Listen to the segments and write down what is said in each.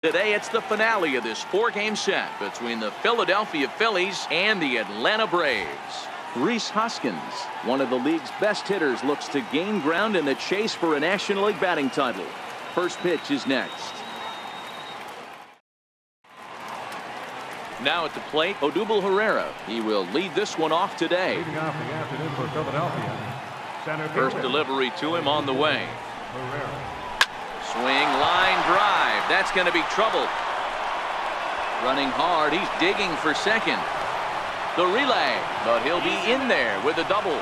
Today, it's the finale of this 4-game set between the Philadelphia Phillies and the Atlanta Braves. Rhys Hoskins, one of the league's best hitters, looks to gain ground in the chase for a National League batting title. First pitch is next. Now at the plate, Odubel Herrera. He will lead this one off today. Leading off the afternoon for Philadelphia. First delivery to him on the way. Swing, line drive. That's going to be trouble. Running hard. He's digging for second. The relay, but he'll be in there with a double.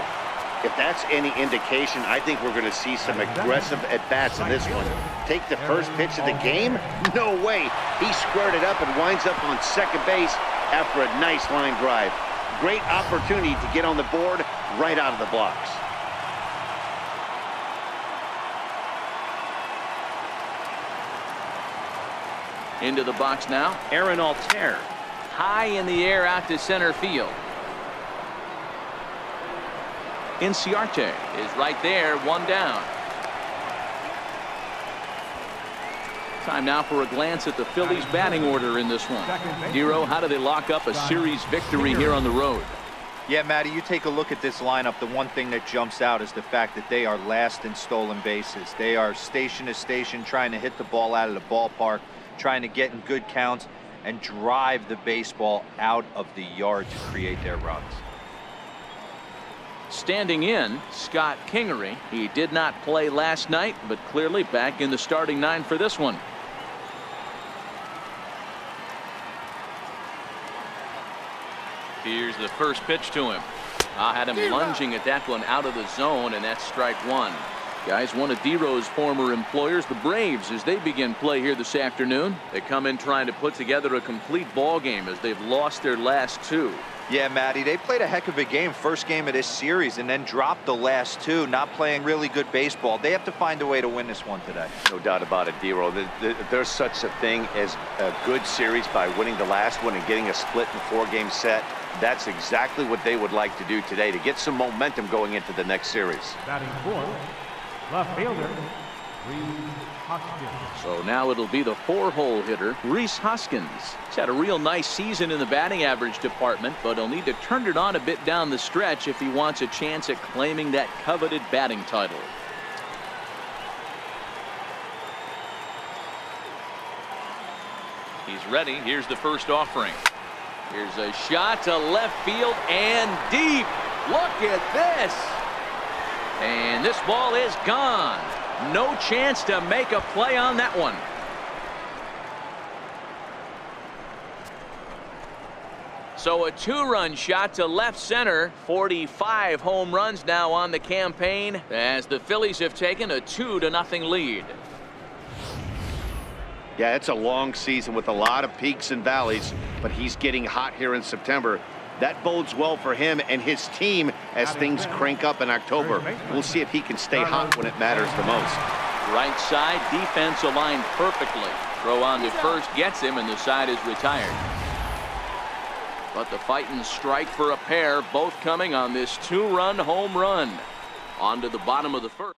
If that's any indication, I think we're going to see some aggressive at-bats in this one. Take the first pitch of the game? No way. He squared it up and winds up on second base after a nice line drive. Great opportunity to get on the board right out of the blocks. Into the box now, Aaron Altair. High in the air out to center field. Inciarte is right there, one down. Time now for a glance at the Phillies batting order in this one. Dero, how do they lock up a series victory here on the road? Yeah, Matty, you take a look at this lineup. The one thing that jumps out is the fact that they are last in stolen bases. They are station to station trying to hit the ball out of the ballpark, trying to get in good counts and drive the baseball out of the yard to create their runs. Standing in, Scott Kingery. He did not play last night, but clearly back in the starting 9 for this one. Here's the first pitch to him. I had him lunging at that one out of the zone, and that's strike 1. Guys, one of Dero's former employers, the Braves, as they begin play here this afternoon. They come in trying to put together a complete ball game as they've lost their last 2. Yeah, Matty, they played a heck of a game, first game of this series, and then dropped the last 2, not playing really good baseball. They have to find a way to win this one today. No doubt about it, Dero. There's such a thing as a good series by winning the last one and getting a split in a 4-game set. That's exactly what they would like to do today to get some momentum going into the next series. Batting 4, left fielder, Rhys Hoskins. So now it'll be the 4-hole hitter, Rhys Hoskins. He's had a real nice season in the batting average department, but he'll need to turn it on a bit down the stretch if he wants a chance at claiming that coveted batting title. He's ready. Here's the first offering. Here's a shot to left field and deep. Look at this. And this ball is gone. No chance to make a play on that one. So a 2-run shot to left center. 45 home runs now on the campaign as the Phillies have taken a 2-0 lead. Yeah, it's a long season with a lot of peaks and valleys, but he's getting hot here in September. That bodes well for him and his team as things crank up in October. We'll see if he can stay hot when it matters the most. Right side, defense aligned perfectly. Throw on to first gets him, and the side is retired. But the fighting strike for a pair, both coming on this 2-run home run. On to the bottom of the first.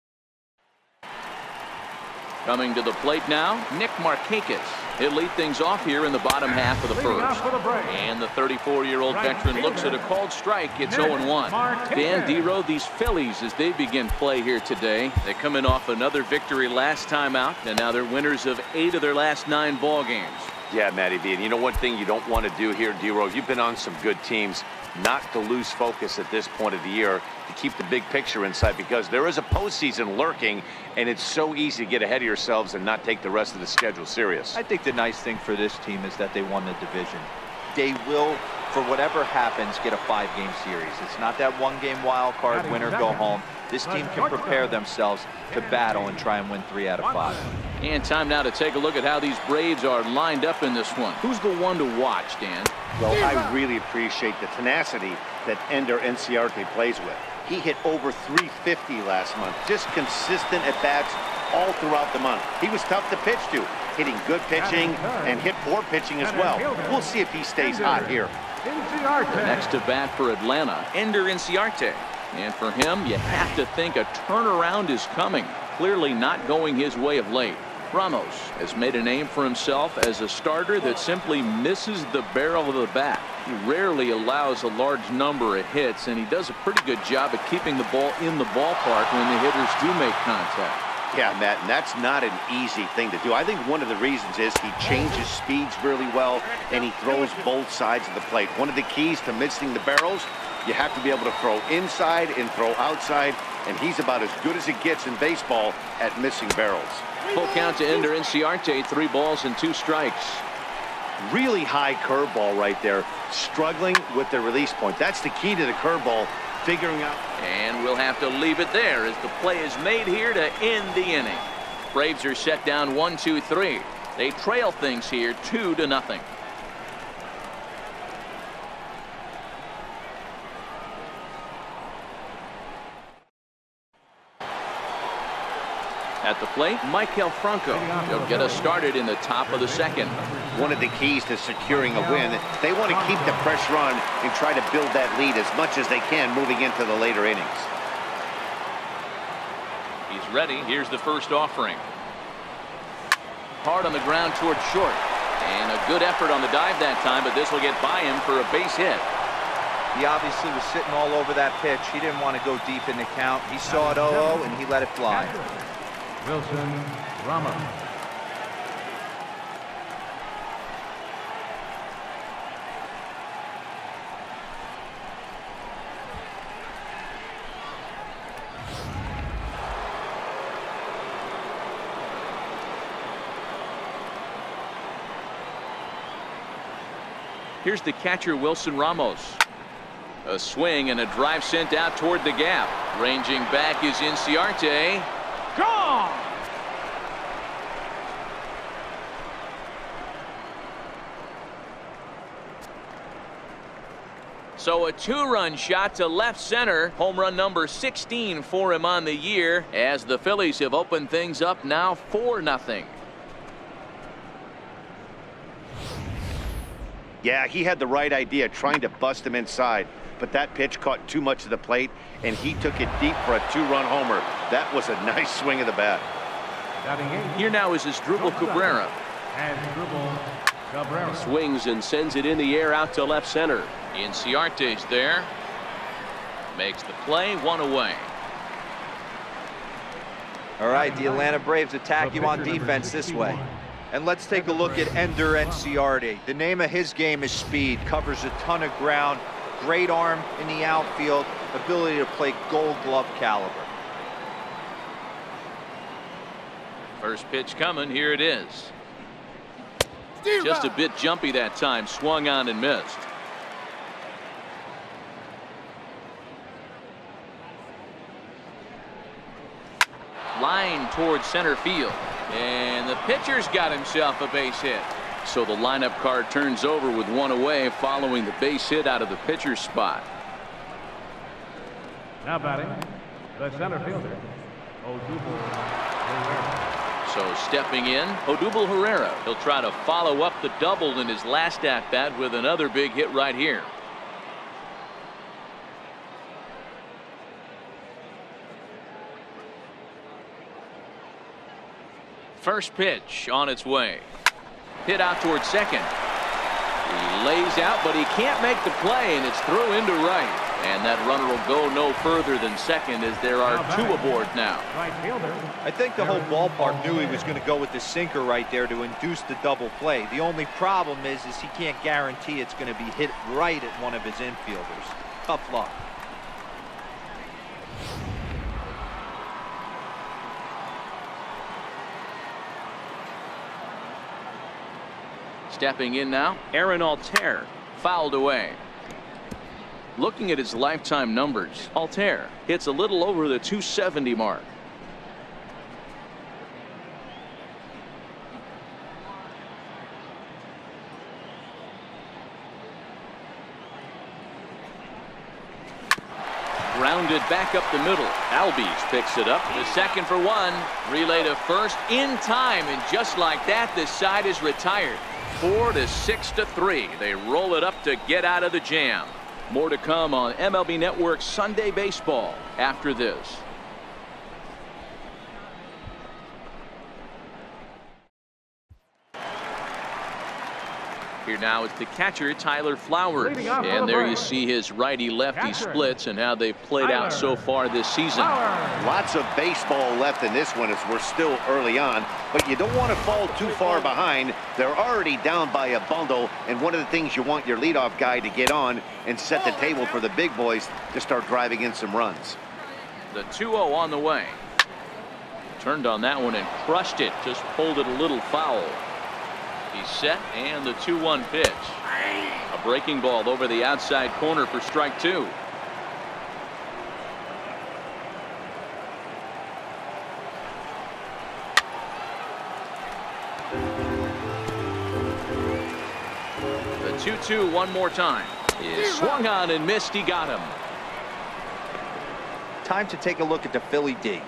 Coming to the plate now, Nick Markakis. He'll lead things off here in the bottom half of the first. And the 34-year-old veteran looks at a called strike. It's 0-1. Dan Dero, these Phillies, as they begin play here today, they come in off another victory last time out, and now they're winners of 8 of their last 9 ball games. Yeah, Matty V. And you know one thing you don't want to do here, Dero, you've been on some good teams, not to lose focus at this point of the year, to keep the big picture in sight, because there is a postseason lurking, and it's so easy to get ahead of yourselves and not take the rest of the schedule serious. I think the nice thing for this team is that they won the division. They will, for whatever happens, get a 5-game series. It's not that 1-game wild card, win or go home. This team can prepare themselves to battle and try and win 3 out of 5. And time now to take a look at how these Braves are lined up in this one. Who's the one to watch, Dan? Well, I really appreciate the tenacity that Ender Inciarte plays with. He hit over 350 last month. Just consistent at-bats all throughout the month. He was tough to pitch to, hitting good pitching and hit poor pitching as well. We'll see if he stays hot here. The next to bat for Atlanta, Ender Inciarte. And for him, you have to think a turnaround is coming. Clearly not going his way of late. Ramos has made a name for himself as a starter that simply misses the barrel of the bat. He rarely allows a large number of hits, and he does a pretty good job at keeping the ball in the ballpark when the hitters do make contact. Yeah, Matt, and that's not an easy thing to do. I think one of the reasons is he changes speeds really well, and he throws both sides of the plate. One of the keys to missing the barrels, you have to be able to throw inside and throw outside, and he's about as good as it gets in baseball at missing barrels. Full count to Ender Inciarte, 3 balls and 2 strikes. Really high curveball right there, struggling with the release point. That's the key to the curveball, figuring out. And we'll have to leave it there as the play is made here to end the inning. Braves are set down 1-2-3. They trail things here 2-0. At the plate, Michael Franco. He'll get us started in the top of the second. One of the keys to securing a win, they want to keep the pressure on and try to build that lead as much as they can moving into the later innings. He's ready. Here's the first offering. Hard on the ground toward short. And a good effort on the dive that time, but this will get by him for a base hit. He obviously was sitting all over that pitch. He didn't want to go deep in the count. He saw it 0-0 and he let it fly. Wilson Ramos. Here's the catcher, Wilson Ramos. A swing and a drive sent out toward the gap. Ranging back is Inciarte. Gone! So a 2-run shot to left center. Home run number 16 for him on the year, as the Phillies have opened things up now 4-0. Yeah, he had the right idea, trying to bust him inside, but that pitch caught too much of the plate, and he took it deep for a 2-run homer. That was a nice swing of the bat. Here now is Asdrubal Cabrera. Swings and sends it in the air out to left center. Inciarte's there. Makes the play, 1 away. All right, the Atlanta Braves attack you on defense this way. And let's take a look at Ender Inciarte. The name of his game is speed. Covers a ton of ground. Great arm in the outfield. Ability to play Gold Glove caliber. First pitch coming. Here it is. Just a bit jumpy that time. Swung on and missed. Line towards center field. And the pitcher's got himself a base hit. So the lineup card turns over with 1 away following the base hit out of the pitcher's spot. Now batting, the center fielder, Odubel Herrera. So stepping in, Odubel Herrera. He'll try to follow up the double in his last at-bat with another big hit right here. First pitch on its way. Hit out towards second. He lays out, but he can't make the play, and it's through into right. And that runner will go no further than second, as there are 2 aboard now. I think the whole ballpark knew he was going to go with the sinker right there to induce the double play. The only problem is he can't guarantee it's going to be hit right at one of his infielders. Tough luck. Stepping in now, Aaron Altair. Fouled away. Looking at his lifetime numbers, Altair hits a little over the 270 mark. Grounded back up the middle. Albies picks it up to second for 1. Relay to first in time, and just like that, this side is retired. 4-6-3. They roll it up to get out of the jam. More to come on MLB Network Sunday Baseball after this. Here now is the catcher, Tyler Flowers. And there you see his righty-lefty splits and how they've played out so far this season. Lots of baseball left in this one as we're still early on, but you don't want to fall too far behind. They're already down by a bundle, and one of the things you want your leadoff guy to get on and set the table for the big boys to start driving in some runs. The 2-0 on the way. Turned on that one and crushed it. Just pulled it a little foul. He's set, and the 2-1 pitch. A breaking ball over the outside corner for strike 2. The 2-2 one more time. Is swung on and missed. He got him. Time to take a look at the Philly D.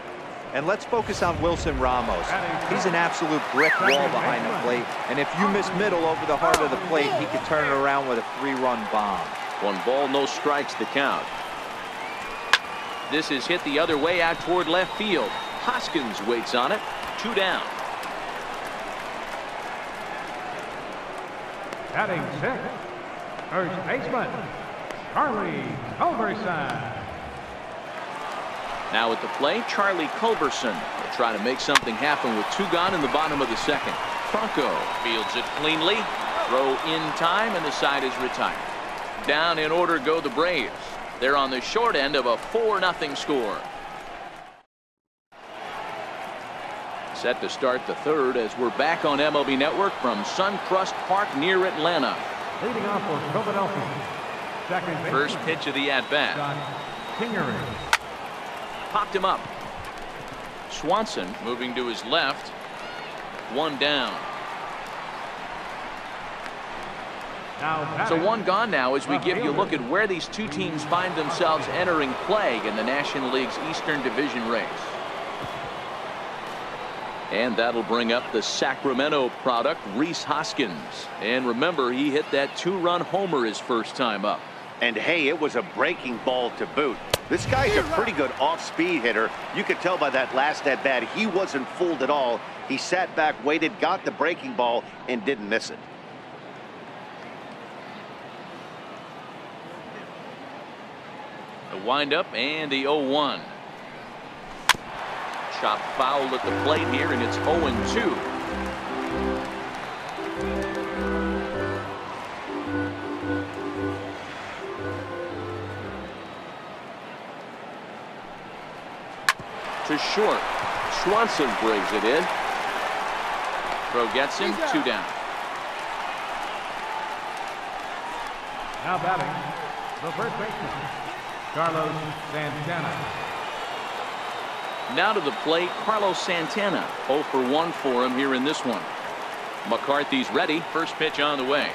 And let's focus on Wilson Ramos. He's an absolute brick wall behind the plate. And if you miss middle over the heart of the plate, he can turn it around with a 3-run bomb. 1 ball, no strikes, the count. This is hit the other way out toward left field. Hoskins waits on it. 2 down. Batting 6th, first baseman, Charlie Culberson. Now at the plate, Charlie Culberson will try to make something happen with 2 gone in the bottom of the 2nd. Franco fields it cleanly. Throw in time, and the side is retired. Down in order go the Braves. They're on the short end of a 4-0 score. Set to start the 3rd as we're back on MLB Network from Suncrest Park near Atlanta. Leading off for Philadelphia, second baseman. First pitch of the at-bat. Kingery. Popped him up. Swanson moving to his left. 1 down. So 1 gone now as we give you a look at where these 2 teams find themselves entering play in the National League's Eastern Division race. And that'll bring up the Sacramento product, Rhys Hoskins. And remember, he hit that 2-run homer his first time up. And hey, it was a breaking ball to boot. This guy's a pretty good off-speed hitter. You could tell by that last at-bat he wasn't fooled at all. He sat back, waited, got the breaking ball, and didn't miss it. The windup and the 0-1. Chop foul at the plate here, and it's 0-2. To short. Swanson brings it in. Throw gets him. 2 down. Now batting, the first baseman, Carlos Santana. Now to the plate, Carlos Santana. 0 for 1 for him here in this one. McCarthy's ready. First pitch on the way.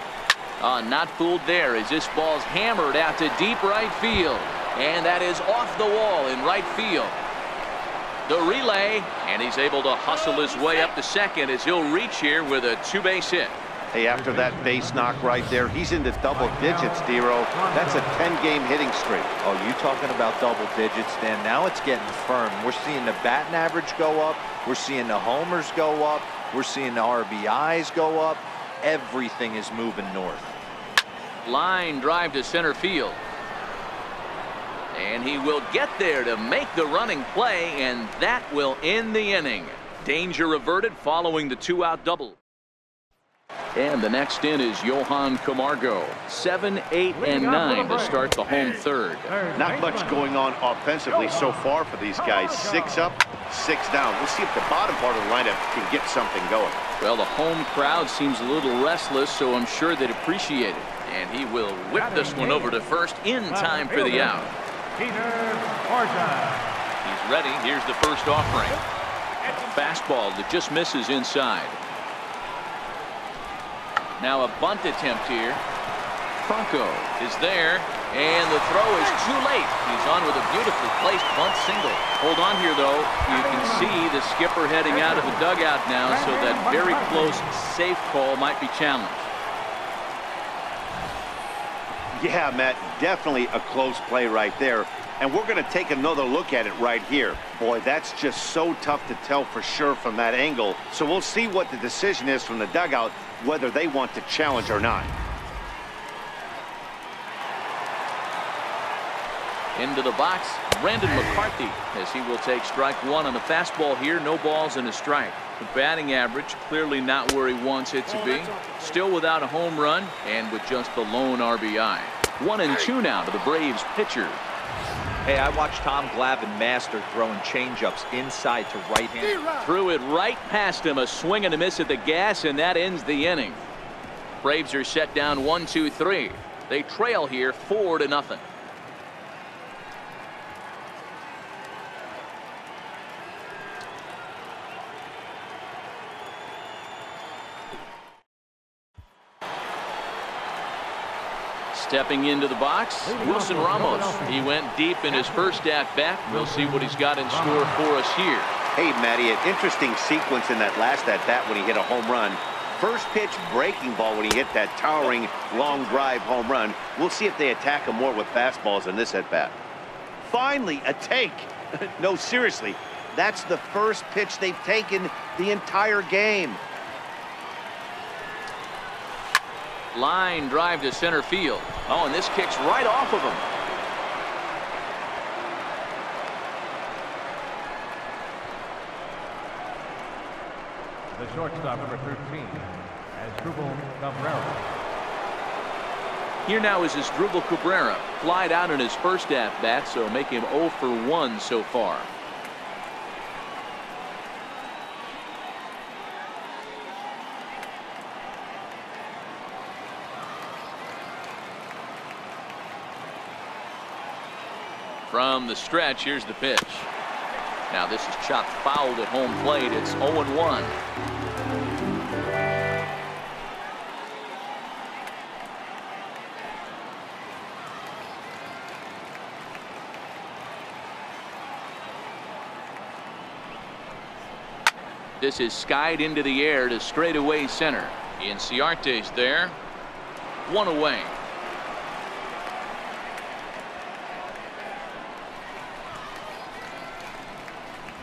Not fooled there as this ball's hammered out to deep right field. And that is off the wall in right field. The relay, and he's able to hustle his way up to second as he'll reach here with a 2-base hit. Hey, after that base knock right there, he's into double digits, Dero. That's a 10-game hitting streak. Oh, you talking about double digits, Dan? Now it's getting firm. We're seeing the batting average go up. We're seeing the homers go up. We're seeing the RBIs go up. Everything is moving north. Line drive to center field. And he will get there to make the running play, and that will end the inning. Danger averted following the 2-out double. And the next in is Johan Camargo. 7, 8, and 9 to start the home 3rd. Not much going on offensively so far for these guys. 6 up, 6 down. We'll see if the bottom part of the lineup can get something going. Well, the home crowd seems a little restless, so I'm sure they'd appreciate it. And he will whip this one over to first in time for the out. He's ready. Here's the first offering. Fastball that just misses inside. Now a bunt attempt here. Franco is there, and the throw is too late. He's on with a beautifully placed bunt single. Hold on here, though. You can see the skipper heading out of the dugout now, so that very close safe call might be challenged. Yeah, Matt, definitely a close play right there. And we're going to take another look at it right here. Boy, that's just so tough to tell for sure from that angle. So we'll see what the decision is from the dugout, whether they want to challenge or not. Into the box, Brandon McCarthy, as he will take strike one on the fastball here. No balls and a strike. The batting average clearly not where he wants it to be. Still without a home run and with just the lone RBI. 1-2 now to the Braves pitcher. Hey, I watched Tom Glavine master throwing changeups inside to right hand. Threw it right past him, a swing and a miss at the gas, and that ends the inning. Braves are set down 1-2-3. They trail here 4-0. Stepping into the box, Wilson Ramos. He went deep in his first at-bat. We'll see what he's got in store for us here. Hey, Matty, an interesting sequence in that last at-bat when he hit a home run. First pitch breaking ball when he hit that towering long drive home run. We'll see if they attack him more with fastballs in this at-bat. Finally, a take. No, seriously, that's the first pitch they've taken the entire game. Line drive to center field. Oh, and this kicks right off of him. The shortstop, number 13, Asdrubal Cabrera. Here now is Asdrubal Cabrera. Flied out in his first at-bat, so make him 0 for 1 so far. From the stretch, here's the pitch. Now this is chopped foul at home plate. It's 0-1. This is skied into the air to straightaway center. Inciarte's there. 1 away.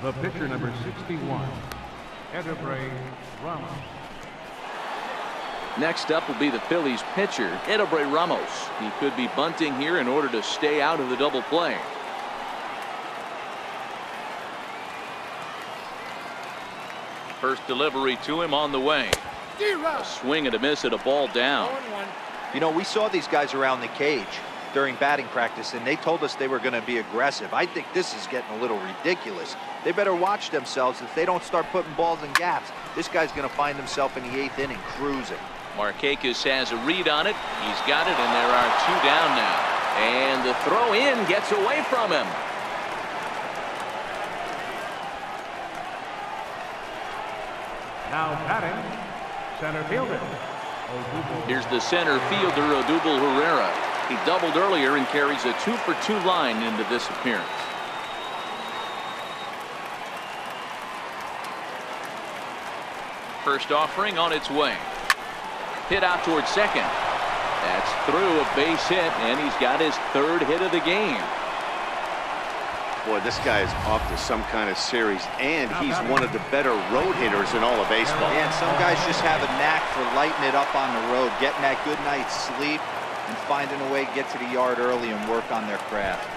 The pitcher, number 61, Ramos. Next up will be the Phillies pitcher, Ramos. He could be bunting here in order to stay out of the double play. First delivery to him on the way. A swing and a miss at a ball down. You know, we saw these guys around the cage during batting practice, and they told us they were going to be aggressive. I think this is getting a little ridiculous. They better watch themselves. If they don't start putting balls in gaps, this guy's going to find himself in the 8th inning cruising. Markakis has a read on it. He's got it, and there are 2 down now. And the throw in gets away from him. Now batting, center fielder. Here's the center fielder, Odubel Herrera. He doubled earlier and carries a 2-for-2 line into this appearance. First offering on its way. Hit out towards second. That's through, a base hit, and he's got his 3rd hit of the game. Boy, this guy is off to some kind of series, and he's one of the better road hitters in all of baseball. And some guys just have a knack for lighting it up on the road, getting that good night's sleep, and finding a way to get to the yard early and work on their craft.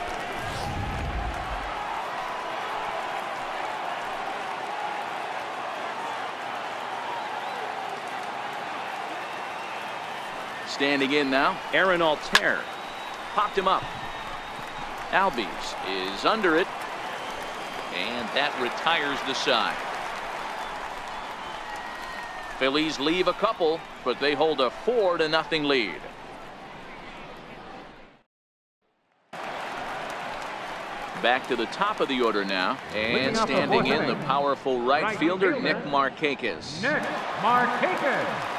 Standing in now, Aaron Altair. Popped him up. Albies is under it, and that retires the side. Phillies leave a couple, but they hold a 4-0 lead. Back to the top of the order now, and standing in the powerful right fielder, Nick Markakis. Nick Markakis.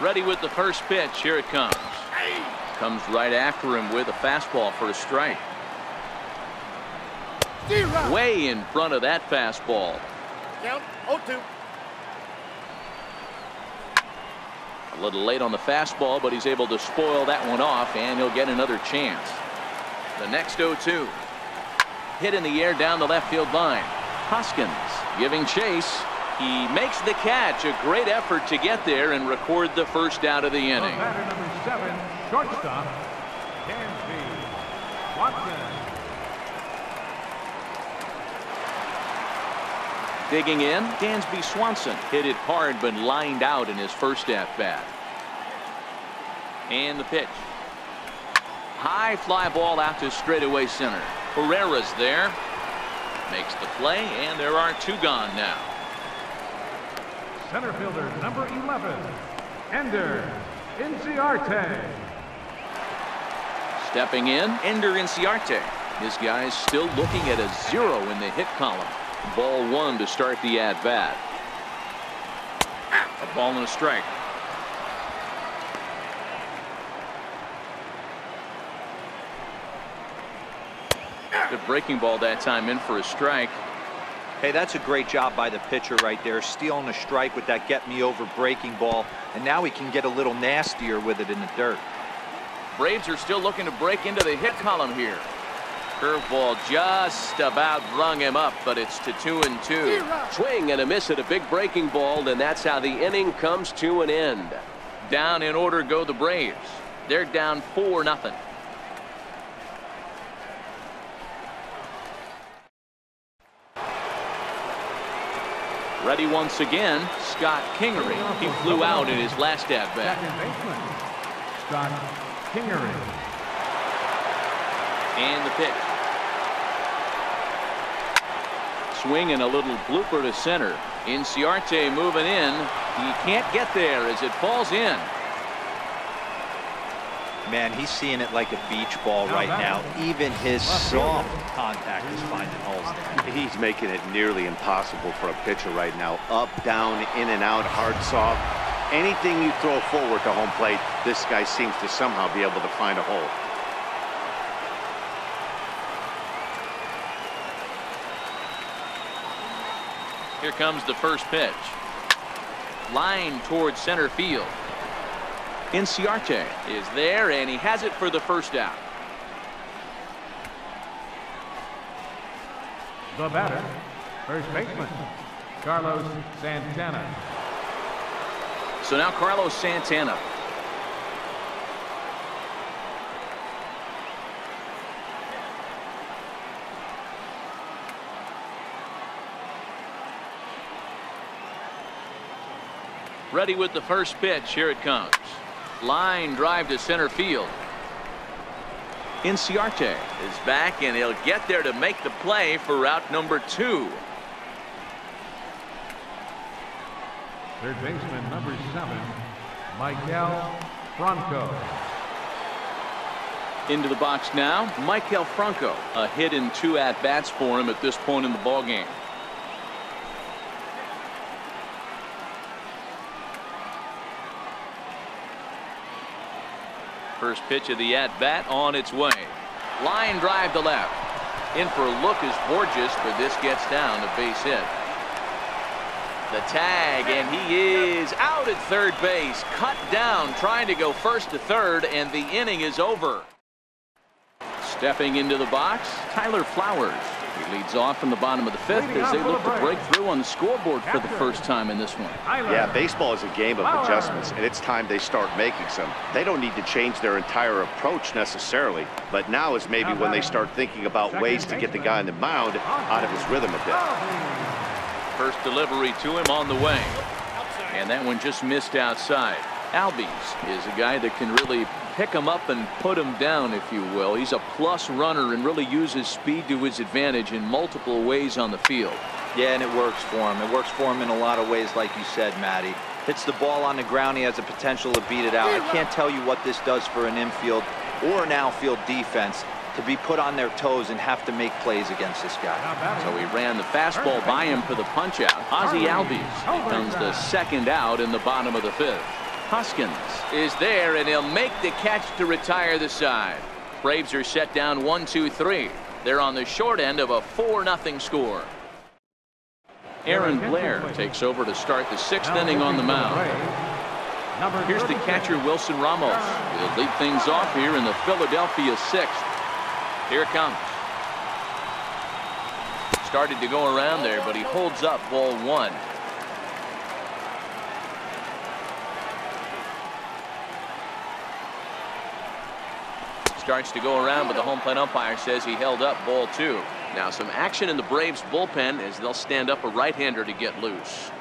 Ready with the first pitch. Here it comes. Comes right after him with a fastball for a strike. Way in front of that fastball. Count 0-2. A little late on the fastball, but he's able to spoil that one off, and he'll get another chance. The next 0-2. Hit in the air down the left field line. Hoskins giving chase. He makes the catch. A great effort to get there and record the first out of the inning. Batter number 7, shortstop, Dansby Watson. Digging in, Dansby Swanson hit it hard but lined out in his first at-bat. And the pitch. High fly ball out to straightaway center. Herrera's there. Makes the play, and there are 2 gone now. Center fielder number 11, Ender Inciarte. Stepping in, Ender Inciarte. This guy's still looking at a 0 in the hit column. Ball 1 to start the at-bat. A ball and a strike. The breaking ball that time in for a strike. Hey, that's a great job by the pitcher right there, stealing a strike with that get-me-over breaking ball, and now he can get a little nastier with it in the dirt. Braves are still looking to break into the hit column here. Curveball just about rung him up, but it's to 2-2. Swing and a miss at a big breaking ball, and that's how the inning comes to an end. Down in order go the Braves. They're down 4-0. Ready once again, Scott Kingery. He flew out in his last at-bat. Second baseman, Scott Kingery. And the pitch. Swing and a little blooper to center. Inciarte moving in. He can't get there as it falls in. Man, he's seeing it like a beach ball right now. Even his soft contact is finding holes there. He's making it nearly impossible for a pitcher right now. Up, down, in and out, hard, soft. Anything you throw forward to home plate, this guy seems to somehow be able to find a hole. Here comes the first pitch. Line towards center field. Inciarte is there, and he has it for the first out. The batter, first baseman, Carlos Santana. So now Carlos Santana. Ready with the first pitch. Here it comes. Line drive to center field. Inciarte is back, and he'll get there to make the play for route number 2. Third baseman number 7, Michael Franco. Into the box now, Michael Franco. A hit in 2 at-bats for him at this point in the ballgame. First pitch of the at-bat on its way. Line drive to left. In for a look is Borges, but this gets down to base hit. The tag, and he is out at third base. Cut down, trying to go first to third, and the inning is over. Stepping into the box, Tyler Flowers. He leads off in the bottom of the 5th as they look to break through on the scoreboard for the first time in this one. Yeah, baseball is a game of adjustments, and it's time they start making some. They don't need to change their entire approach necessarily, but now is maybe when they start thinking about ways to get the guy on the mound out of his rhythm a bit. First delivery to him on the way, and that one just missed outside. Albies is a guy that can really pick him up and put him down, if you will. He's a plus runner and really uses speed to his advantage in multiple ways on the field. Yeah, and it works for him. It works for him in a lot of ways, like you said, Matty. Hits the ball on the ground, he has the potential to beat it out. I can't tell you what this does for an infield or an outfield defense to be put on their toes and have to make plays against this guy. So he ran the fastball by him for the punch out. Ozzie Albies becomes the second out in the bottom of the 5th. Hoskins is there, and he'll make the catch to retire the side. Braves are set down 1-2-3. They're on the short end of a 4-0 score. Aaron Blair takes over to start the 6th inning on the mound. Here's the catcher, Wilson Ramos. He'll lead things off here in the Philadelphia 6th. Here it comes. Started to go around there, but he holds up ball 1. Starts to go around, but the home plate umpire says he held up ball 2. Now some action in the Braves bullpen as they'll stand up a right-hander to get loose.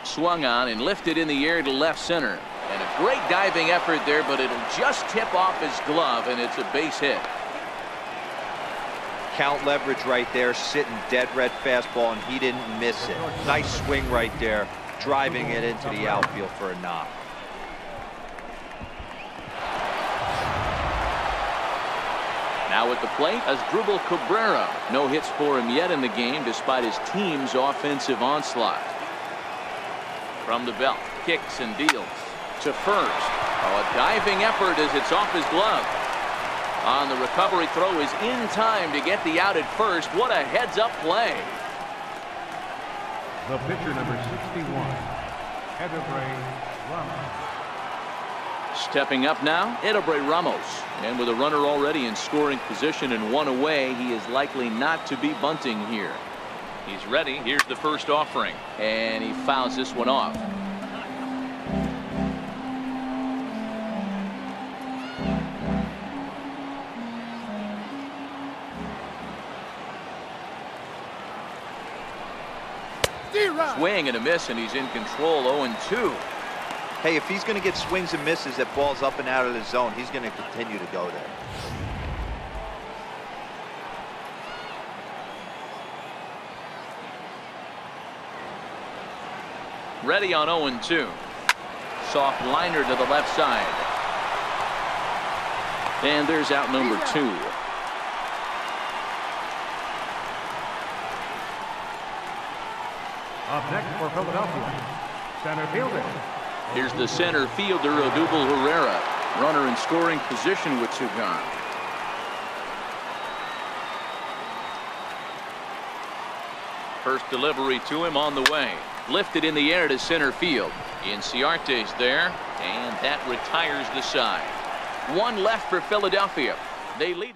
Swung on and lifted in the air to left center. And a great diving effort there, but it'll just tip off his glove, and it's a base hit. Count leverage right there, sitting dead red fastball, and he didn't miss it. Nice swing right there, driving it into the outfield for a knock. Now at the plate, Asdrubal Cabrera. No hits for him yet in the game, despite his team's offensive onslaught. From the belt, kicks and deals to first. Oh, a diving effort as it's off his glove. On the recovery throw is in time to get the out at first. What a heads-up play. The pitcher, number 61, Edebrey Ramos. Stepping up now, Edebrey Ramos. And with a runner already in scoring position and 1 away, he is likely not to be bunting here. He's ready. Here's the first offering. And he fouls this one off. Swing and a miss, and he's in control. 0-2. Hey, if he's going to get swings and misses that balls up and out of the zone, he's going to continue to go there. Ready on 0-2. Soft liner to the left side. And there's out number 2. Up next for Philadelphia, center fielder. Here's the center fielder, Odubel Herrera. Runner in scoring position with 2 gone. First delivery to him on the way. Lifted in the air to center field. Inciarte's there, and that retires the side. 1 left for Philadelphia. They lead.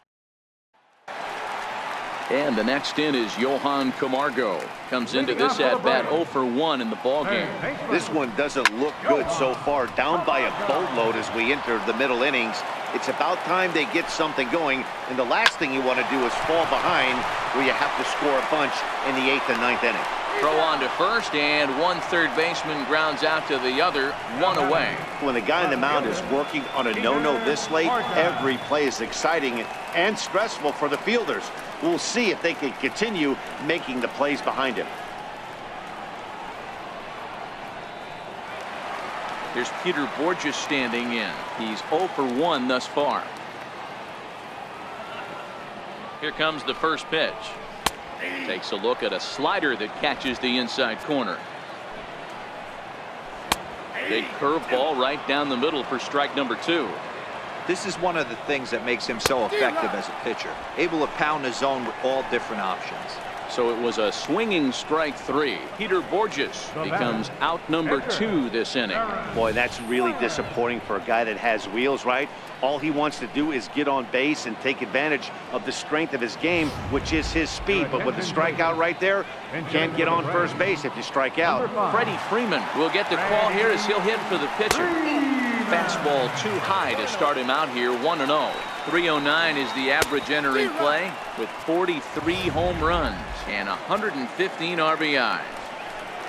And the next in is Johan Camargo. Comes into this at-bat 0 for 1 in the ballgame. This one doesn't look good so far. Down by a boatload as we enter the middle innings. It's about time they get something going. And the last thing you want to do is fall behind where you have to score a bunch in the 8th and 9th inning. Throw on to first, and 1 third baseman grounds out to the other. 1 away. When the guy in the mound is working on a no-no this late, every play is exciting and stressful for the fielders. We'll see if they can continue making the plays behind him. Here's Peter Borges standing in. He's 0 for 1 thus far. Here comes the first pitch. Takes a look at a slider that catches the inside corner. Big curveball right down the middle for strike number 2. This is one of the things that makes him so effective as a pitcher. Able to pound the zone with all different options. So it was a swinging strike 3. Peter Borges becomes out number 2 this inning. Boy, that's really disappointing for a guy that has wheels, right? All he wants to do is get on base and take advantage of the strength of his game, which is his speed. But with the strikeout right there, you can't get on first base if you strike out. Freddie Freeman will get the call here as he'll hit for the pitcher. Fastball too high to start him out here. 1-0. 309 is the average entering play with 43 home runs and 115 RBIs.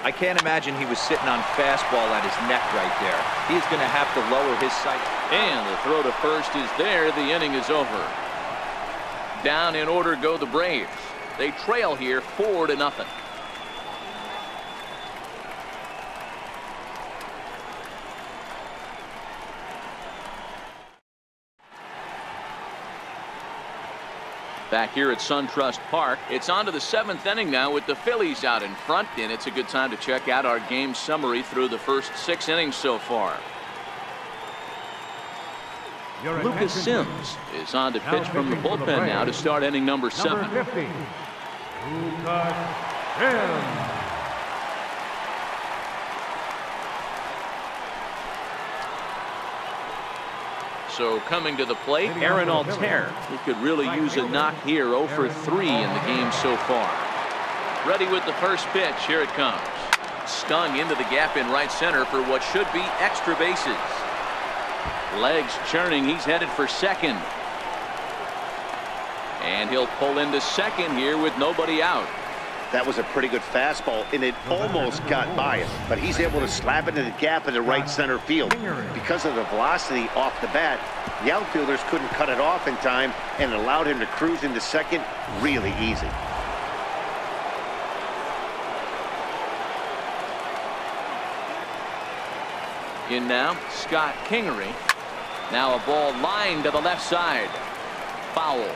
I can't imagine he was sitting on fastball at his neck right there. He's going to have to lower his sight. And the throw to first is there. The inning is over. Down in order go the Braves. They trail here 4-0. Back here at SunTrust Park, it's on to the 7th inning now with the Phillies out in front, and it's a good time to check out our game summary through the first 6 innings so far. Lucas Sims is on to pitch from the bullpen now to start inning number 7. Number 50, Lucas Sims. So coming to the plate, Aaron Altair. He could really use a knock here. 0 for 3 in the game so far. Ready with the first pitch. Here it comes. Stung into the gap in right center for what should be extra bases. Legs churning. He's headed for second. And he'll pull into second here with nobody out. That was a pretty good fastball, and it almost got by him. But he's able to slap it in the gap in the right center field. Because of the velocity off the bat, the outfielders couldn't cut it off in time and allowed him to cruise into second really easy. In now, Scott Kingery. Now a ball lined to the left side. Foul.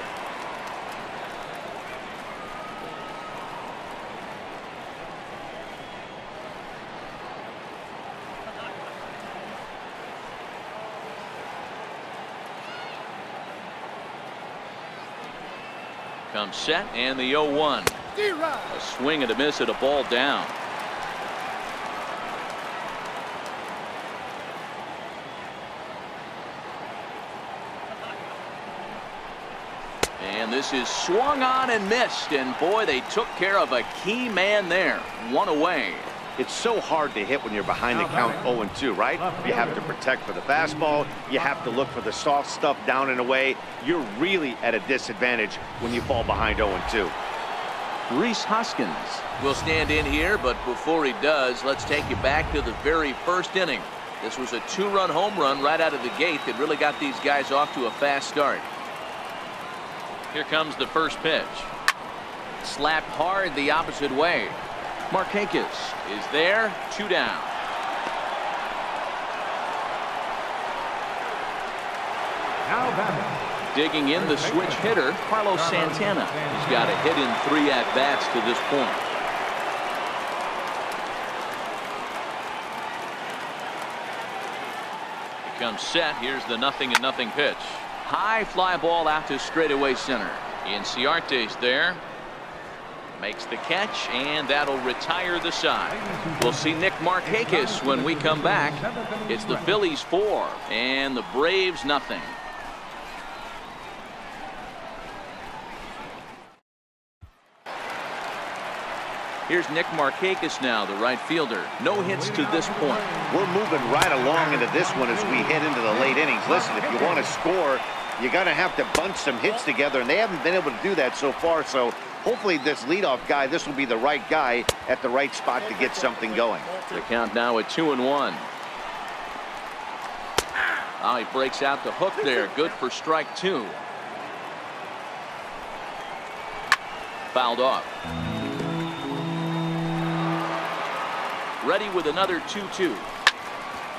Comes set and the 0-1. A swing and a miss at a ball down. And this is swung on and missed, and boy, they took care of a key man there. One away. It's so hard to hit when you're behind the count 0-2, right? You have to protect for the fastball. You have to look for the soft stuff down and away. You're really at a disadvantage when you fall behind 0-2. Rhys Hoskins will stand in here, but before he does, let's take you back to the very first inning. This was a 2-run home run right out of the gate that really got these guys off to a fast start. Here comes the first pitch. Slapped hard the opposite way. Markakis is there. 2 down. Now batting. Digging in the switch hitter, Carlos Santana. He's got a hit in 3 at-bats to this point. He comes set. Here's the 0-0 pitch. High fly ball out to straightaway center. Inciarte's there. Makes the catch, and that'll retire the side. We'll see Nick Markakis when we come back. It's the Phillies 4 and the Braves nothing. Here's Nick Markakis now, the right fielder. No hits to this point. We're moving right along into this one as we head into the late innings. Listen, if you want to score, you're going to have to bunch some hits together, and they haven't been able to do that so far. So hopefully this leadoff guy, this will be the right guy at the right spot to get something going. The count now at 2-1. Oh, he breaks out the hook there. Good for strike 2. Fouled off. Ready with another 2-2.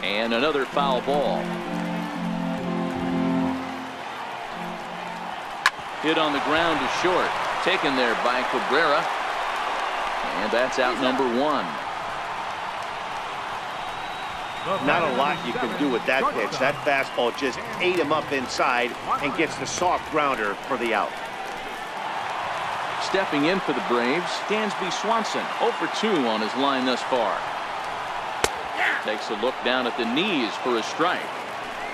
And another foul ball. Hit on the ground to short. Taken there by Cabrera. And that's out number 1. Not a lot you can do with that pitch. That fastball just ate him up inside and gets the soft grounder for the out. Stepping in for the Braves, Dansby Swanson. 0 for 2 on his line thus far. Takes a look down at the knees for a strike.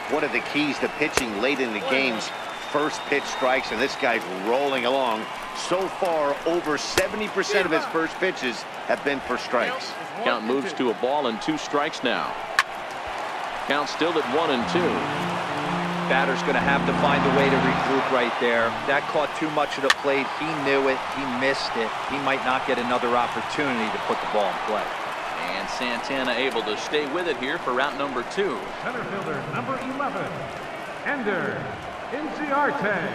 One of the keys to pitching late in the game's first pitch strikes, and this guy's rolling along. So far, over 70% of his first pitches have been for strikes. Count moves to a ball and 2 strikes now. Count still at 1-2. Batter's going to have to find a way to regroup right there. That caught too much of the plate. He knew it. He missed it. He might not get another opportunity to put the ball in play. And Santana able to stay with it here for route number 2. Center fielder number 11, Ender Inciarte.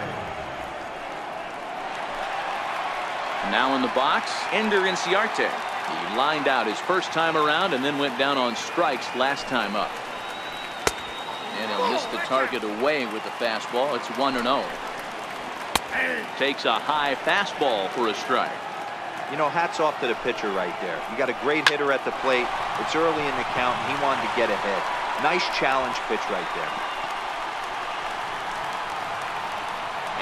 Now in the box, Ender Inciarte. He lined out his first time around and then went down on strikes last time up. And he'll miss the target away with the fastball. It's 1-0. Takes a high fastball for a strike. You know, hats off to the pitcher right there. You got a great hitter at the plate. It's early in the count. He wanted to get ahead. Nice challenge pitch right there.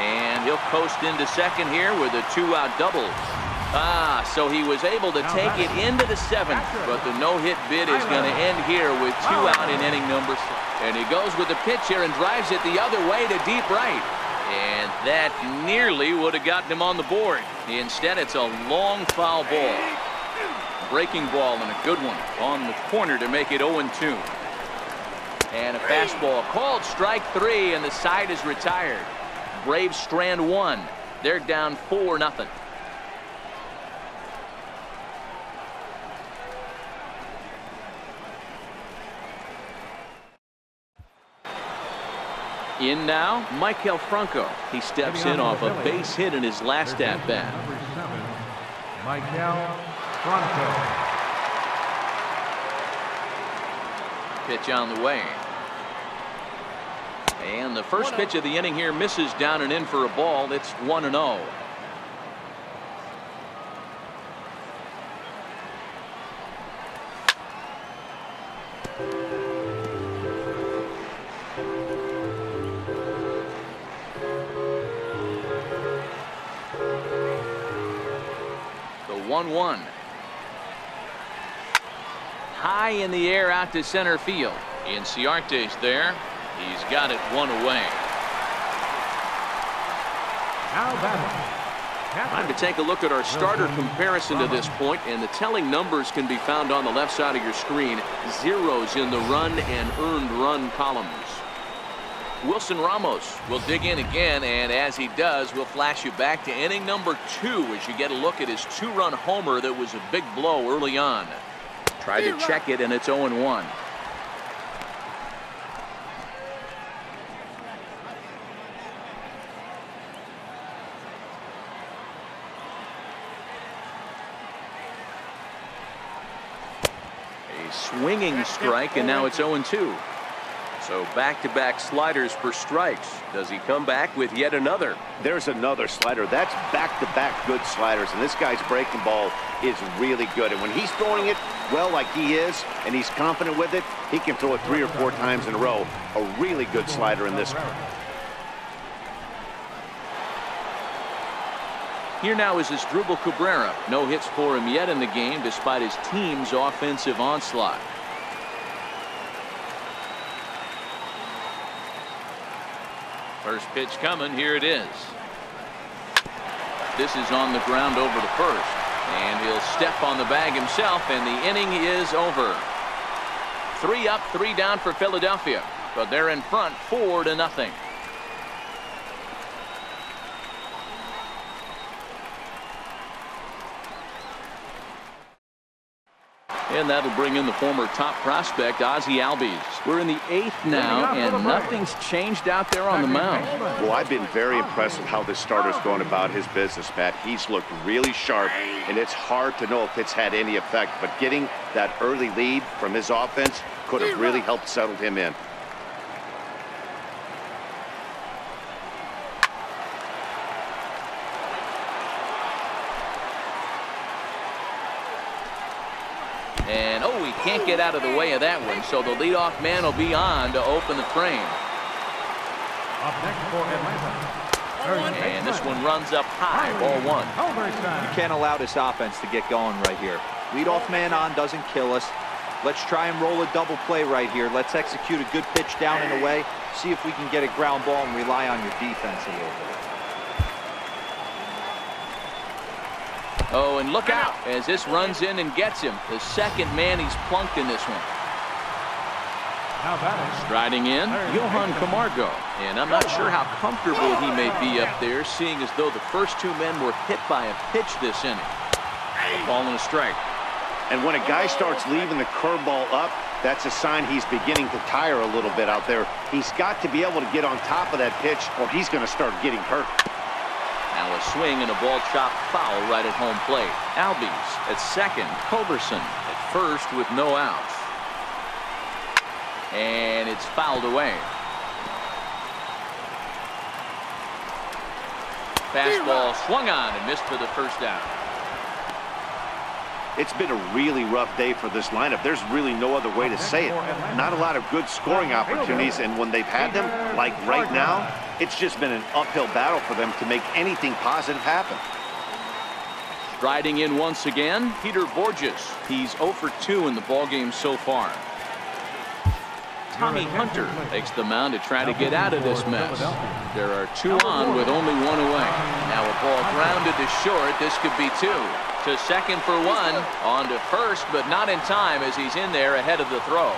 And he'll coast into second here with a 2-out double. So he was able to take it into the 7th, but the no-hit bid is going to end here with 2 out in inning number 6. And he goes with the pitch here and drives it the other way to deep right. And that nearly would have gotten him on the board. Instead, it's a long foul ball. Breaking ball and a good one on the corner to make it 0-2. And a fastball called strike 3, and the side is retired. Braves strand 1. They're down 4-0. In now, Maikel Franco. He steps in off a base hit in his last at-bat. Number 7, Maikel Franco. Pitch on the way. And the first pitch of the inning here misses down and in for a ball. It's 1-0. The 1-1. High in the air out to center field. Inciarte's there. He's got it 1 away. Time to take a look at our starter comparison to this point, and the telling numbers can be found on the left side of your screen. Zeros in the run and earned run columns. Wilson Ramos will dig in again, and as he does, we'll flash you back to inning number 2 as you get a look at his 2-run homer that was a big blow early on. Tried to check it, and it's 0-1. A swinging strike, and now it's 0-2. So back-to-back sliders for strikes. Does he come back with yet another? There's another slider. That's back-to-back good sliders, and this guy's breaking ball is really good. And when he's throwing it well like he is, and he's confident with it, he can throw it 3 or 4 times in a row. A really good slider in this one. Here now is Asdrubal Cabrera. No hits for him yet in the game despite his team's offensive onslaught. First pitch coming. Here it is. This is on the ground over to first. And he'll step on the bag himself, and the inning is over. 3 up, 3 down for Philadelphia. But they're in front 4-0. And that'll bring in the former top prospect, Ozzie Albies. We're in the 8th now, and nothing's changed out there on the mound. Well, I've been very impressed with how this starter's going about his business, Matt. He's looked really sharp, and it's hard to know if it's had any effect. But getting that early lead from his offense could have really helped settle him in. And, oh, he can't get out of the way of that one, so the leadoff man will be on to open the frame. Up next for Atlanta. And this one runs up high, ball 1. You can't allow this offense to get going right here. Leadoff man on doesn't kill us. Let's try and roll a double play right here. Let's execute a good pitch down and away. See if we can get a ground ball and rely on your defense a little bit. Oh, and look out as this runs in and gets him. The second man he's plunked in this one. Striding in, Johan Camargo. And I'm not sure how comfortable he may be up there, seeing as though the first 2 men were hit by a pitch this inning. A ball and a strike. And when a guy starts leaving the curveball up, that's a sign he's beginning to tire a little bit out there. He's got to be able to get on top of that pitch, or he's going to start getting hurt. Now a swing and a ball chopped foul right at home plate. Albies at second. Culberson at first with no outs. And it's fouled away. Fastball swung on and missed for the first down. It's been a really rough day for this lineup. There's really no other way to say it. Not a lot of good scoring opportunities, and when they've had them, like right now, it's just been an uphill battle for them to make anything positive happen. Riding in once again, Peter Borges. He's 0 for 2 in the ballgame so far. Tommy Hunter takes the mound to try to get out of this mess. There are 2 on with only 1 away. Now a ball grounded to short. This could be 2. To second for 1. On to first, but not in time as he's in there ahead of the throw.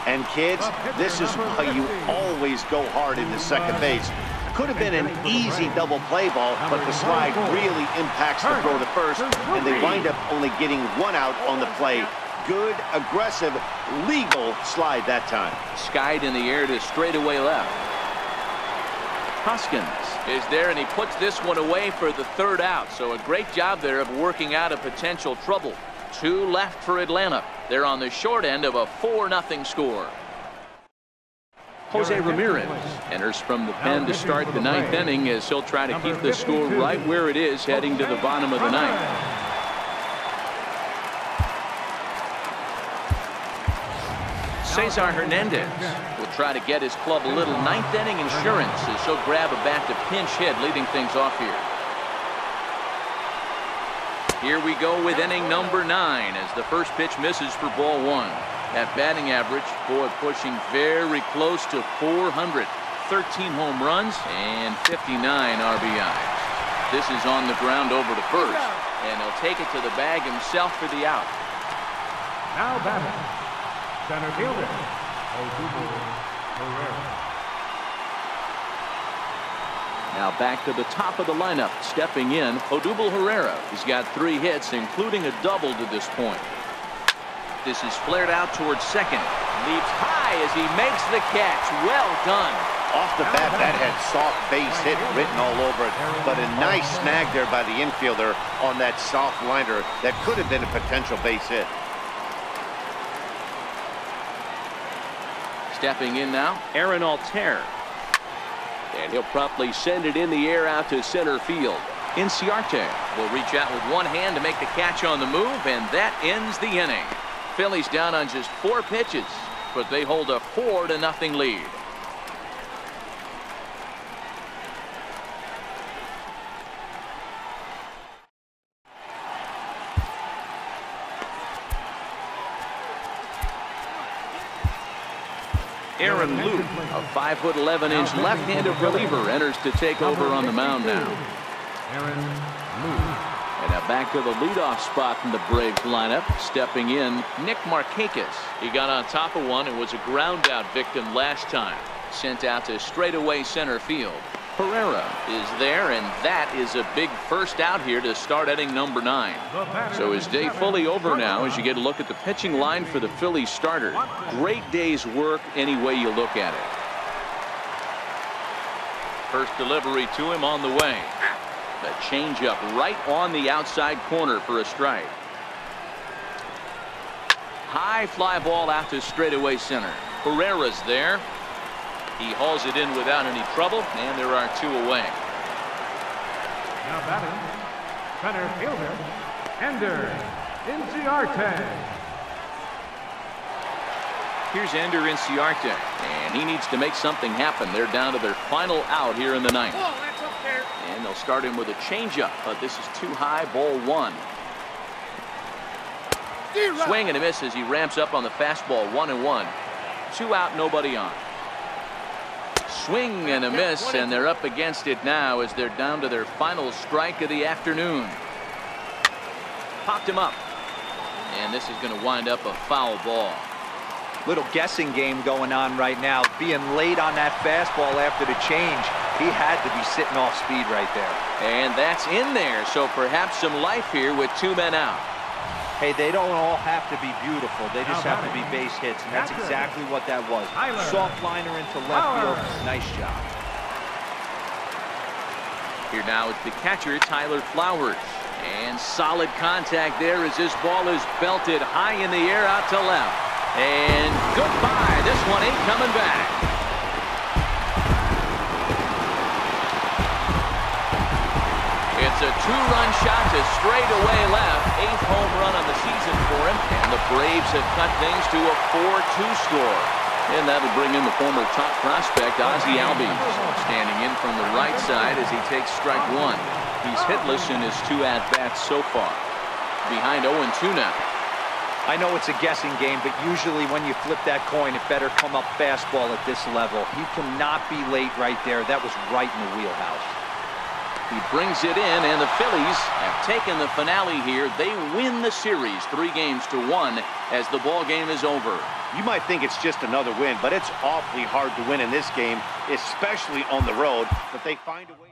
And kids, this is why you always go hard into second base. Could have been an easy double play ball, but the slide really impacts the throw to first, and they wind up only getting 1 out on the play. Good, aggressive, legal slide that time. Skied in the air to straightaway left. Hoskins is there, and he puts this one away for the 3rd out. So a great job there of working out a potential trouble. 2 left for Atlanta. They're on the short end of a 4-0 score. Jose Ramirez enters from the pen to start the 9th inning as he'll try to keep the score right where it is heading to the bottom of the 9th. Cesar Hernandez will try to get his club a little 9th inning insurance as he'll grab a bat to pinch hit, leading things off here. Here we go with inning number 9 as the first pitch misses for ball 1. That batting average, boy, pushing very close to 400. 13 home runs and 59 RBIs. This is on the ground over to first, and he'll take it to the bag himself for the out. Now batting, center fielder, Odubel Herrera. Now back to the top of the lineup. Stepping in, Odubel Herrera. He's got 3 hits, including a double to this point. This is flared out towards second. Leaps high as he makes the catch. Well done. Off the bat, that had soft base hit written all over it, but a nice snag there by the infielder on that soft liner that could have been a potential base hit. Stepping in now, Aaron Altair. And he'll promptly send it in the air out to center field. Inciarte will reach out with one hand to make the catch on the move, and that ends the inning. Phillies down on just 4 pitches, but they hold a 4-0 lead. Aaron Luke, a 5'11" left-handed reliever, enters to take over on the mound now. Aaron Luke. And now back to the leadoff spot in the Braves lineup. Stepping in, Nick Markakis. He got on top of one and was a ground-out victim last time. Sent out to straightaway center field. Pereira is there, and that is a big first out here to start inning number 9. So his day fully over now as you get a look at the pitching line for the Phillies starter. Great day's work any way you look at it. First delivery to him on the way. The changeup right on the outside corner for a strike. High fly ball out to straightaway center. Pereira's there. He hauls it in without any trouble, and there are 2 away. Now batting, center fielder, Ender Inciarte. Here's Ender Inciarte, and he needs to make something happen. They're down to their final out here in the 9th. And they'll start him with a changeup, but this is too high, ball 1. Swing and a miss as he ramps up on the fastball, 1-1. 2 out, nobody on. Swing and a miss, and they're up against it now as they're down to their final strike of the afternoon. Popped him up, and this is going to wind up a foul ball. Little guessing game going on right now. Being late on that fastball after the change. He had to be sitting off speed right there. And that's in there, so perhaps some life here with 2 men out. Hey, they don't all have to be beautiful. They just have to be base hits, and that's exactly what that was. Soft liner into left field. Nice job. Here now it's the catcher, Tyler Flowers. And solid contact there as this ball is belted high in the air out to left. And goodbye. This one ain't coming back. It's a 2-run shot to straightaway left. 8th home run on the season for him. And the Braves have cut things to a 4-2 score. And that'll bring in the former top prospect, Ozzie Albies, standing in from the right side as he takes strike one. He's hitless in his 2 at-bats so far. Behind 0-2 now. I know it's a guessing game, but usually when you flip that coin, it better come up fastball at this level. He cannot be late right there. That was right in the wheelhouse. He brings it in, and the Phillies have taken the finale here. They win the series 3-1 as the ball game is over. You might think it's just another win, but it's awfully hard to win in this game, especially on the road. But they find a way.